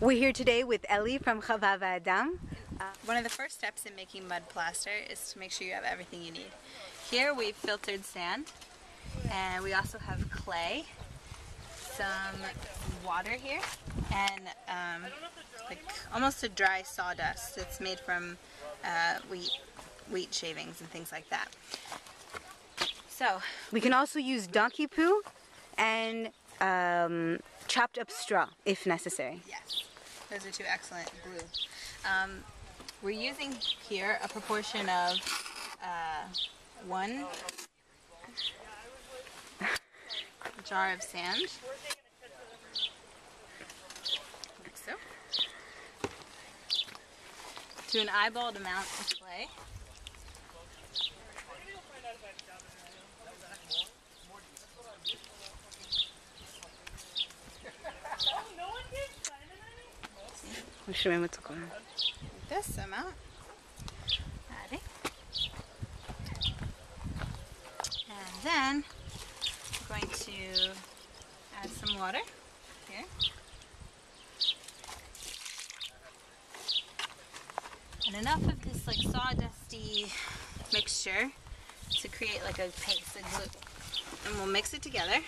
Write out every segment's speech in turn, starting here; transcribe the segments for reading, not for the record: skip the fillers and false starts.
We're here today with Ellie from Adam. One of the first steps in making mud plaster is to make sure you have everything you need. Here we've filtered sand, and we also have clay, some water here, and like almost a dry sawdust. It's made from wheat shavings and things like that. So we can also use donkey poo and chopped up straw if necessary. Yes, those are two excellent glue. We're using here a proportion of 1 jar of sand, like so, to an eyeballed amount of clay. This amount. Ready? And then we're going to add some water here. And enough of this like sawdusty mixture to create like a paste, a glue. And we'll mix it together.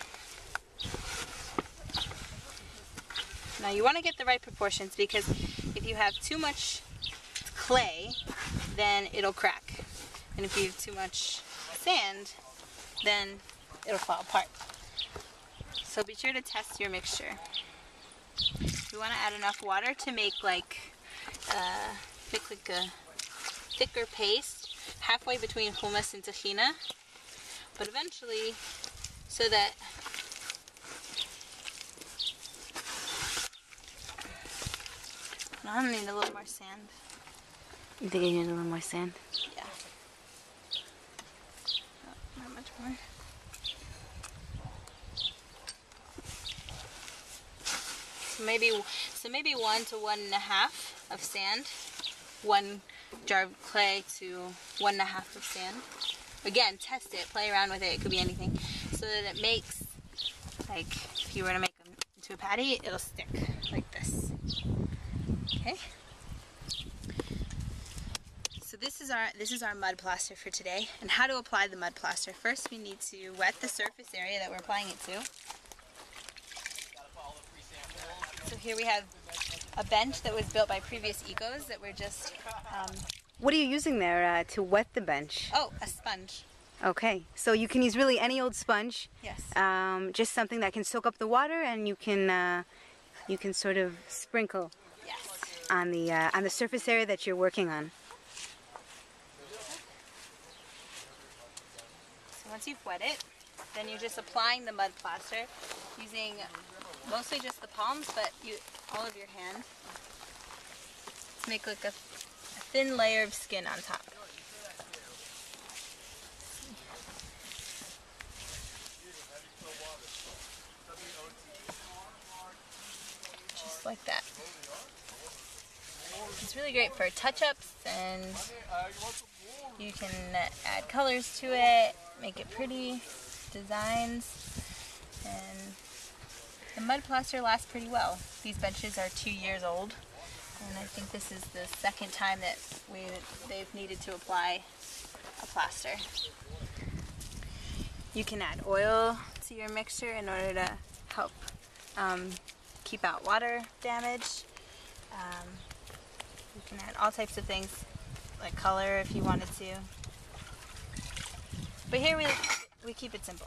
Now you want to get the right proportions, because if you have too much clay, then it'll crack. And if you have too much sand, then it'll fall apart. So be sure to test your mixture. You want to add enough water to make like a thicker paste, halfway between hummus and tahina, but eventually so that I need a little more sand. You think you need a little more sand? Yeah. Oh, not much more. So maybe 1 to 1.5 of sand. 1 jar of clay to 1.5 of sand. Again, test it, play around with it. It could be anything, so that it makes, like, if you were to make them into a patty, it'll stick like this. Okay. So this is our mud plaster for today. And how to apply the mud plaster. First we need to wet the surface area that we're applying it to. So here we have a bench that was built by previous ecos that we're just What are you using there to wet the bench? oh, a sponge. Okay, so you can use really any old sponge. Yes. Just something that can soak up the water, and you can sort of sprinkle on the surface area that you're working on. So once you've wet it, then you're just applying the mud plaster using mostly just the palms, but all of your hand, to make like a thin layer of skin on top. Just like that. It's really great for touch-ups, and you can add colors to it, make it pretty, designs, and the mud plaster lasts pretty well. These benches are 2 years old, and I think this is the second time that they've needed to apply a plaster. You can add oil to your mixture in order to help keep out water damage. You can add all types of things, like color if you wanted to. But here we keep it simple.